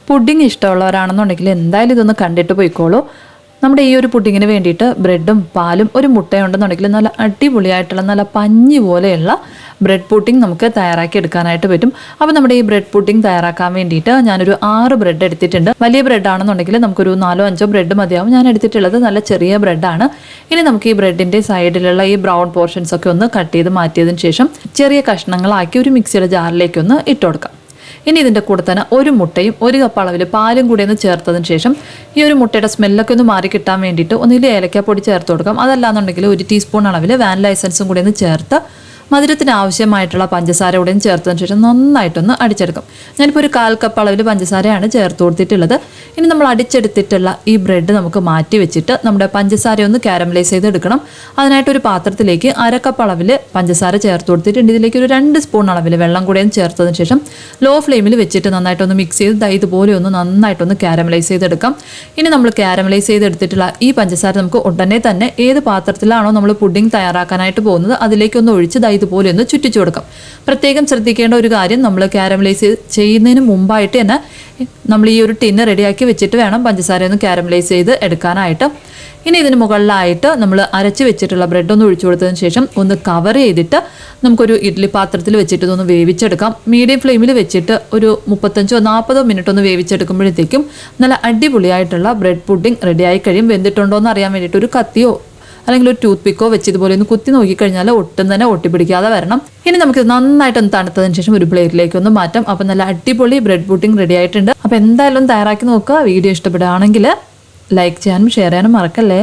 Pudding ഇഷ്ടമുള്ളവരാണെന്നുണ്ടെങ്കിൽ എന്തായാലും ഇതൊന്ന് കണ്ടിട്ട് പോയിക്കോളൂ. നമ്മുടെ ഈ ഒരു പുഡിങ്ങിന് വേണ്ടിയിട്ട് ബ്രെഡും പാലും ഒരു മുട്ടയുണ്ടെന്നുണ്ടെങ്കിൽ നല്ല അടിപൊളിയായിട്ടുള്ള നല്ല പഞ്ഞി പോലെയുള്ള ബ്രെഡ് പുഡിംഗ് നമുക്ക് തയ്യാറാക്കി എടുക്കാനായിട്ട് പറ്റും. അപ്പോൾ നമ്മുടെ ഈ ബ്രെഡ് പുഡിംഗ് തയ്യാറാക്കാൻ വേണ്ടിയിട്ട് ഞാനൊരു 6 ബ്രെഡ് എടുത്തിട്ടുണ്ട്. വലിയ ബ്രെഡ് ആണെന്നുണ്ടെങ്കിൽ നമുക്കൊരു 4-5 ബ്രെഡ് മതിയാവും. ഞാൻ എടുത്തിട്ടുള്ളത് നല്ല ചെറിയ ബ്രെഡാണ്. ഇനി നമുക്ക് ഈ ബ്രെഡിൻ്റെ സൈഡിലുള്ള ഈ ബ്രൗൺ പോർഷൻസ് ഒക്കെ ഒന്ന് കട്ട് ചെയ്ത് മാറ്റിയതിന് ശേഷം ചെറിയ കഷ്ണങ്ങളാക്കി ഒരു മിക്സിയുടെ ജാറിലേക്ക് ഒന്ന് ഇട്ട് കൊടുക്കാം. ഇനി ഇതിൻ്റെ കൂടെ തന്നെ ഒരു മുട്ടയും 1 കപ്പ് അളവിൽ പാലും കൂടി ഒന്ന് ചേർത്തതിന് ശേഷം ഈ ഒരു മുട്ടയുടെ സ്മെല്ലൊക്കെ ഒന്ന് മാറി കിട്ടാൻ വേണ്ടിയിട്ട് ഒന്നിൽ ഏലക്കാപ്പൊടി ചേർത്ത് കൊടുക്കാം. അതല്ലാന്നുണ്ടെങ്കിൽ 1 ടീസ്പൂൺ അളവിൽ വാനില എസൻസും കൂടി ഒന്ന് ചേർത്ത് മധുരത്തിന് ആവശ്യമായിട്ടുള്ള പഞ്ചസാര കൂടെയും ചേർത്തതിന് ശേഷം നന്നായിട്ടൊന്ന് അടിച്ചെടുക്കും. ഞാനിപ്പോൾ ഒരു 1/4 കപ്പ് അളവിൽ പഞ്ചസാരയാണ് ചേർത്ത് കൊടുത്തിട്ടുള്ളത്. ഇനി നമ്മൾ അടിച്ചെടുത്തിട്ടുള്ള ഈ ബ്രെഡ് നമുക്ക് മാറ്റി വെച്ചിട്ട് നമ്മുടെ പഞ്ചസാര ഒന്ന് കാരമലൈസ് ചെയ്തെടുക്കണം. അതിനായിട്ടൊരു പാത്രത്തിലേക്ക് 1/2 കപ്പ് അളവിൽ പഞ്ചസാര ചേർത്ത് കൊടുത്തിട്ടുണ്ട്. ഇതിലേക്ക് ഒരു 2 സ്പൂൺ അളവിൽ വെള്ളം കൂടെയും ചേർത്തതിന് ശേഷം ലോ ഫ്ലെയിമിൽ വെച്ചിട്ട് നന്നായിട്ടൊന്ന് മിക്സ് ചെയ്ത് ഇതുപോലെ ഒന്ന് നന്നായിട്ടൊന്ന് കാരമലൈസ് ചെയ്തെടുക്കാം. ഇനി നമ്മൾ കാരമലൈസ് ചെയ്തെടുത്തിട്ടുള്ള ഈ പഞ്ചസാര നമുക്ക് ഉടനെ തന്നെ ഏത് പാത്രത്തിലാണോ നമ്മൾ പുഡിംഗ് തയ്യാറാക്കാനായിട്ട് പോകുന്നത് അതിലേക്കൊന്ന് ഒഴിച്ച് ഇതുപോലെ ഒന്ന് ചുറ്റിച്ചു കൊടുക്കാം. പ്രത്യേകം ശ്രദ്ധിക്കേണ്ട ഒരു കാര്യം, നമ്മൾ കാരമലൈസ് ചെയ്യുന്നതിന് മുമ്പായിട്ട് തന്നെ നമ്മൾ ഈ ഒരു ടിന്ന് റെഡിയാക്കി വെച്ചിട്ട് വേണം പഞ്ചസാര ഒന്ന് കാരമലൈസ് ചെയ്ത് എടുക്കാനായിട്ട്. ഇനി ഇതിന് മുകളിലായിട്ട് നമ്മൾ അരച്ച് വെച്ചിട്ടുള്ള ബ്രെഡ് ഒന്ന് ഒഴിച്ചു കൊടുത്തതിന് ശേഷം ഒന്ന് കവർ ചെയ്തിട്ട് നമുക്കൊരു ഇഡ്ഡലി പാത്രത്തിൽ വെച്ചിട്ട് ഇതൊന്ന് വേവിച്ചെടുക്കാം. മീഡിയം ഫ്ലെയിമിൽ വെച്ചിട്ട് ഒരു 35-40 മിനിറ്റ് ഒന്ന് വേവിച്ചെടുക്കുമ്പോഴത്തേക്കും നല്ല അടിപൊളിയായിട്ടുള്ള ബ്രെഡ് പുഡിംഗ് റെഡിയായി കഴിയും. വെന്തിട്ടുണ്ടോ എന്ന് അറിയാൻ വേണ്ടിയിട്ട് ഒരു കത്തിയോ അല്ലെങ്കിൽ ഒരു ടൂത്ത് പിക്കോ വെച്ച് ഇതുപോലെ ഒന്ന് കുത്തി നോക്കിക്കഴിഞ്ഞാൽ ഒട്ടും തന്നെ ഒട്ടിപ്പിടിക്കാതെ വരണം. ഇനി നമുക്ക് നന്നായിട്ടൊന്ന് തണുത്തതിന് ശേഷം ഒരു പ്ലേറ്റിലേക്ക് ഒന്ന് മാറ്റാം. അപ്പം നല്ല അടിപൊളി ബ്രെഡ് പുഡിംഗ് റെഡി ആയിട്ടുണ്ട്. അപ്പോൾ എന്തായാലും തയ്യാറാക്കി നോക്കുക. വീഡിയോ ഇഷ്ടപ്പെടുകയാണെങ്കിൽ ലൈക്ക് ചെയ്യാനും ഷെയർ ചെയ്യാനും മറക്കല്ലേ.